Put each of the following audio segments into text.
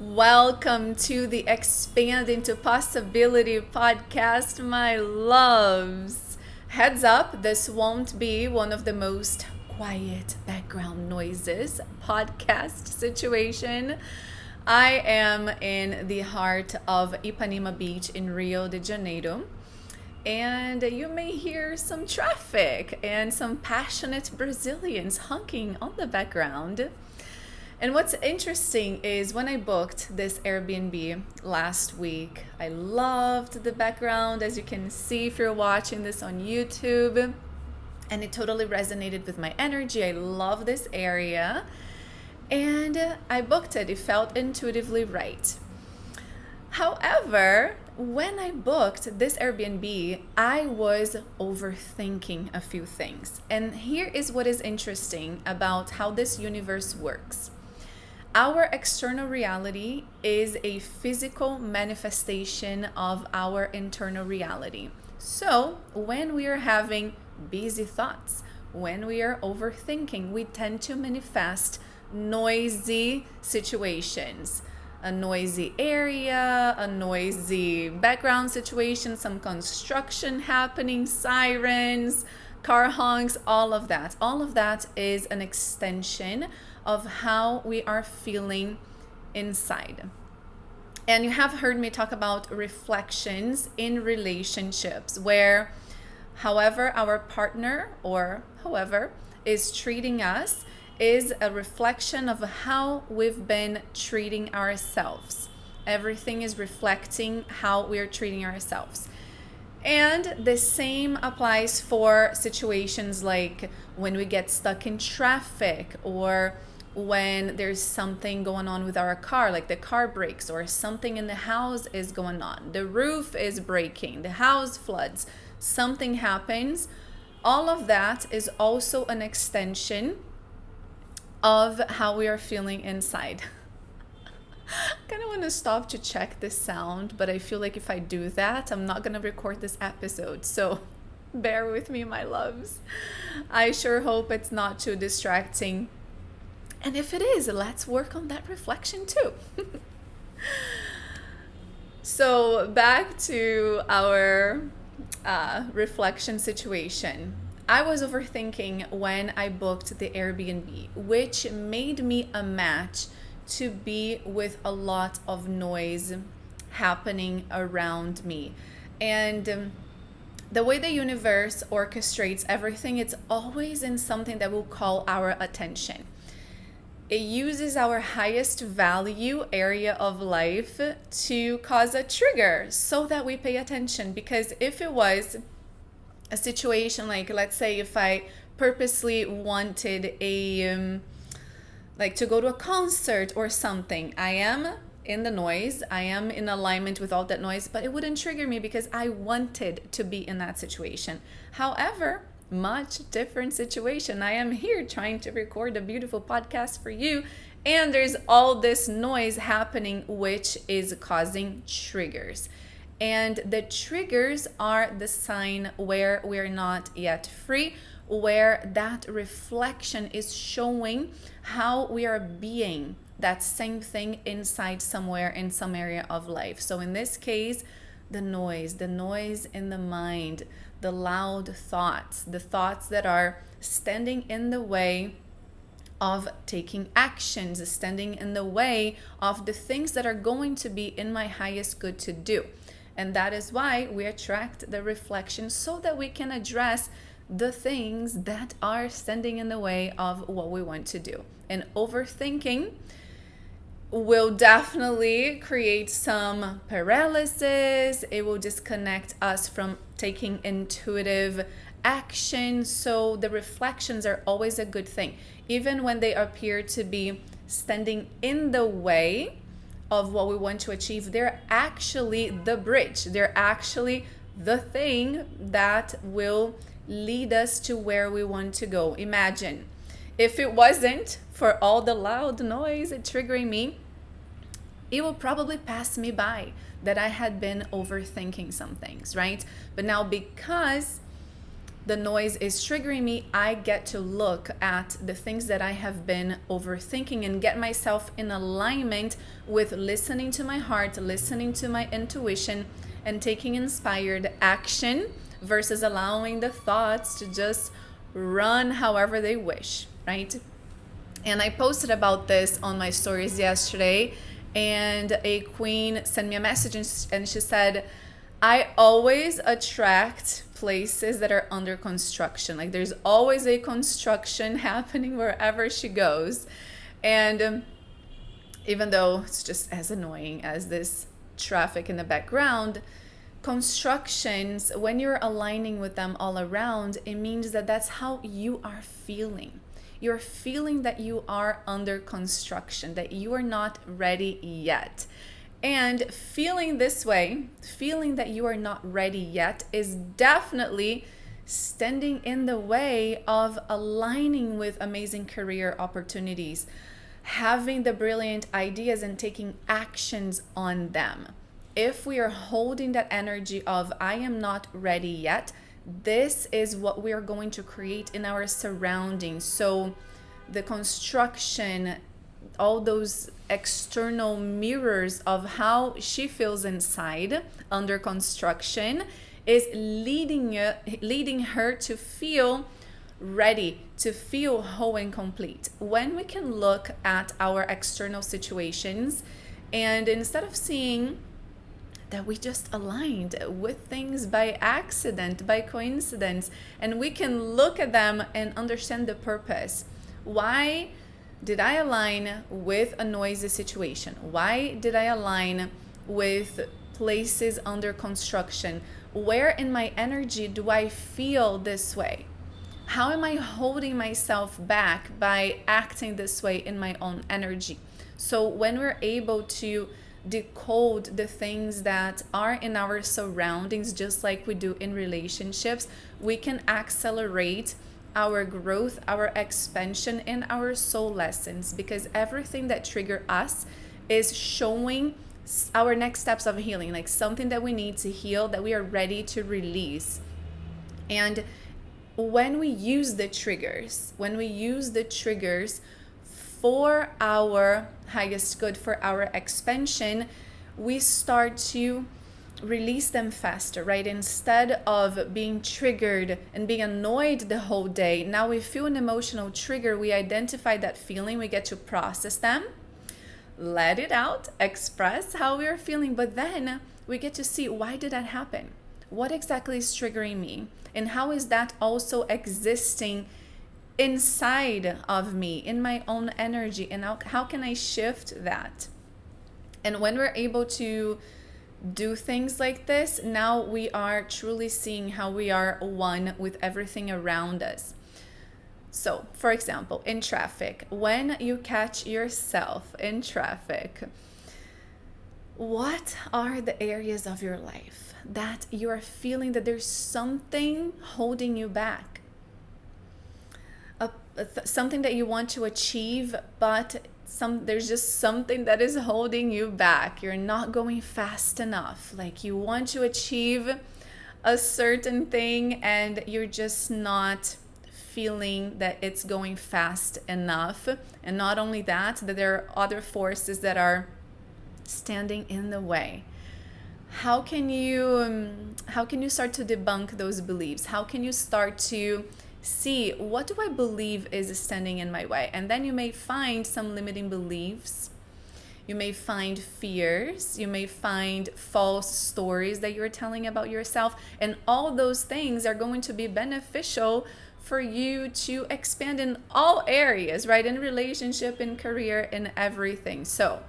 Welcome to the Expand into Possibility podcast, my loves. Heads up, this won't be one of the most quiet background noises podcast situation. I am in the heart of Ipanema Beach in Rio de Janeiro, and you may hear some traffic and some passionate Brazilians honking on the background. And what's interesting is when I booked this Airbnb last week, I loved the background, as you can see if you're watching this on YouTube, and it totally resonated with my energy. I love this area, and I booked it. It felt intuitively right. However, when I booked this Airbnb, I was overthinking a few things. And here is what is interesting about how this universe works. Our external reality is a physical manifestation of our internal reality. So, when we are having busy thoughts, when we are overthinking, we tend to manifest noisy situations. A noisy area, a noisy background situation, some construction happening, sirens, car honks, all of that. All of that is an extension of how we are feeling inside. And you have heard me talk about reflections in relationships where however our partner or whoever is treating us is a reflection of how we've been treating ourselves. Everything is reflecting how we're treating ourselves. And the same applies for situations like when we get stuck in traffic, or when there's something going on with our car, like the car breaks, or something in the house is going on. The roof is breaking, the house floods, something happens. All of that is also an extension of how we are feeling inside. I kind of want to stop to check this sound, but I feel like if I do that, I'm not going to record this episode. So bear with me, my loves. I sure hope it's not too distracting. And if it is, let's work on that reflection too. So back to our reflection situation. I was overthinking when I booked the Airbnb, which made me a match to be with a lot of noise happening around me. And the way the universe orchestrates everything, it's always in something that will call our attention. It uses our highest value area of life to cause a trigger so that we pay attention. Because if it was a situation like, let's say if I purposely wanted to go to a concert or something, I am in the noise, I am in alignment with all that noise, but it wouldn't trigger me because I wanted to be in that situation. However, much different situation. I am here trying to record a beautiful podcast for you, and there's all this noise happening which is causing triggers. And the triggers are the sign where we're not yet free, where that reflection is showing how we are being that same thing inside somewhere in some area of life. So in this case, the noise in the mind, the loud thoughts, the thoughts that are standing in the way of taking actions, standing in the way of the things that are going to be in my highest good to do. And that is why we attract the reflection, so that we can address the things that are standing in the way of what we want to do. And overthinking will definitely create some paralysis. It will disconnect us from taking intuitive action. So the reflections are always a good thing, even when they appear to be standing in the way of what we want to achieve. They're actually the bridge. They're actually the thing that will lead us to where we want to go. Imagine if it wasn't for all the loud noise triggering me, it will probably pass me by that I had been overthinking some things, right? But now, because the noise is triggering me, I get to look at the things that I have been overthinking and get myself in alignment with listening to my heart, listening to my intuition, and taking inspired action versus allowing the thoughts to just run however they wish, right? And I posted about this on my stories yesterday, and a queen sent me a message and she said, I always attract places that are under construction. Like there's always a construction happening wherever she goes. And even though it's just as annoying as this traffic in the background, constructions, when you're aligning with them all around, it means that that's how you are feeling. You're feeling that you are under construction, that you are not ready yet. And feeling this way, feeling that you are not ready yet, is definitely standing in the way of aligning with amazing career opportunities, having the brilliant ideas and taking actions on them. If we are holding that energy of I am not ready yet, this is what we are going to create in our surroundings. So the construction, all those external mirrors of how she feels inside under construction is leading her to feel ready, to feel whole and complete. When we can look at our external situations and instead of seeing that we just aligned with things by accident, by coincidence, and we can look at them and understand the purpose. Why did I align with a noisy situation? Why did I align with places under construction? Where in my energy do I feel this way? How am I holding myself back by acting this way in my own energy? So when we're able to decode the things that are in our surroundings, just like we do in relationships, we can accelerate our growth, our expansion, and our soul lessons, because everything that trigger us is showing our next steps of healing, like something that we need to heal, that we are ready to release. And when we use the triggers, for our highest good, for our expansion, we start to release them faster, right? Instead of being triggered and being annoyed the whole day, now we feel an emotional trigger, we identify that feeling, we get to process them, let it out, express how we are feeling, but then we get to see, why did that happen? What exactly is triggering me? And how is that also existing inside of me, in my own energy? And how can I shift that? And when we're able to do things like this, now we are truly seeing how we are one with everything around us. So, for example, in traffic, when you catch yourself in traffic, what are the areas of your life that you are feeling that there's something holding you back? Something that you want to achieve, but there's just something that is holding you back. You're not going fast enough. Like you want to achieve a certain thing and you're just not feeling that it's going fast enough. And not only that, that there are other forces that are standing in the way. How can you start to debunk those beliefs? How can you start to see, what do I believe is standing in my way? And then you may find some limiting beliefs. You may find fears. You may find false stories that you're telling about yourself. And all those things are going to be beneficial for you to expand in all areas, right? In relationship, in career, in everything. So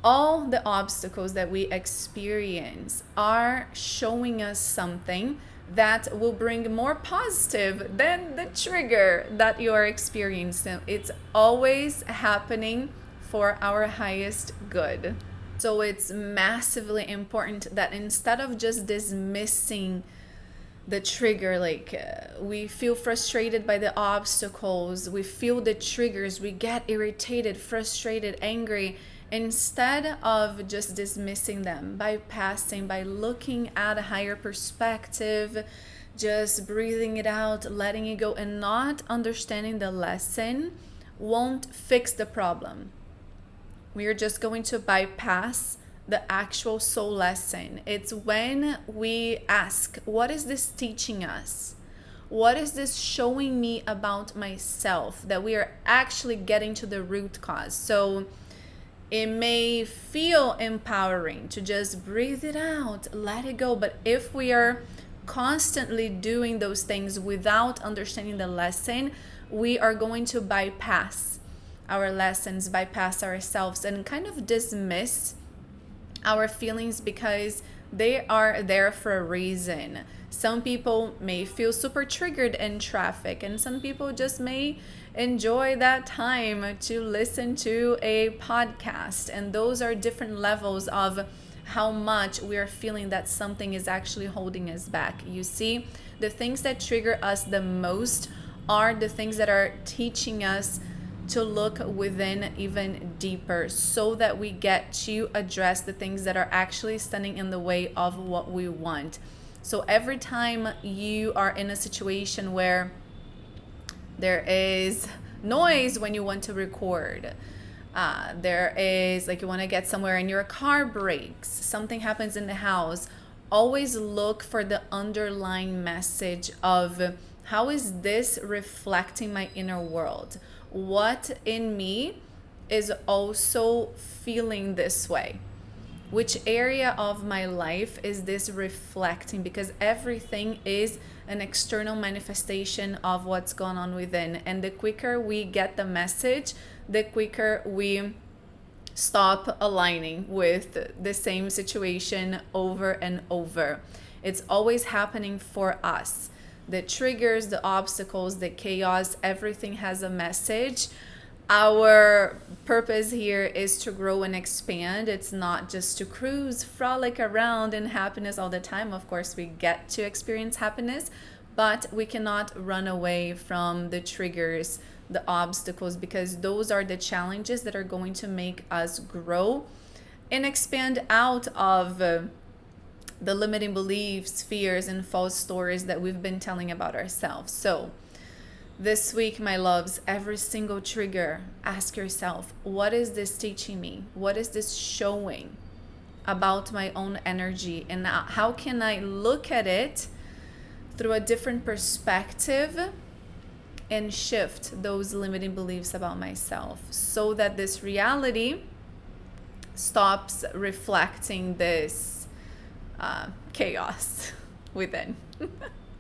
all the obstacles that we experience are showing us something that will bring more positive than the trigger that you are experiencing. It's always happening for our highest good. So it's massively important that instead of just dismissing the trigger, like we feel frustrated by the obstacles, we feel the triggers, we get irritated, frustrated, angry, instead of just dismissing them, bypassing, by looking at a higher perspective, just breathing it out, letting it go, and not understanding the lesson won't fix the problem. We are just going to bypass the actual soul lesson. It's when we ask, what is this teaching us? What is this showing me about myself? That we are actually getting to the root cause. So it may feel empowering to just breathe it out, let it go. But if we are constantly doing those things without understanding the lesson, we are going to bypass our lessons, bypass ourselves, and kind of dismiss our feelings because they are there for a reason. Some people may feel super triggered in traffic, and some people just may enjoy that time to listen to a podcast. And those are different levels of how much we are feeling that something is actually holding us back. You see, the things that trigger us the most are the things that are teaching us to look within even deeper, so that we get to address the things that are actually standing in the way of what we want. So every time you are in a situation where there is noise when you want to record, there is, like, you want to get somewhere and your car breaks, something happens in the house, always look for the underlying message of how is this reflecting my inner world? What in me is also feeling this way? Which area of my life is this reflecting? Because everything is an external manifestation of what's going on within. And the quicker we get the message, the quicker we stop aligning with the same situation over and over. It's always happening for us. The triggers, the obstacles, the chaos, everything has a message. Our purpose here is to grow and expand. It's not just to cruise, frolic around in happiness all the time. Of course, we get to experience happiness, but we cannot run away from the triggers, the obstacles, because those are the challenges that are going to make us grow and expand out of the limiting beliefs, fears, and false stories that we've been telling about ourselves. So this week, my loves, every single trigger, ask yourself, what is this teaching me? What is this showing about my own energy? And how can I look at it through a different perspective and shift those limiting beliefs about myself, so that this reality stops reflecting this chaos within.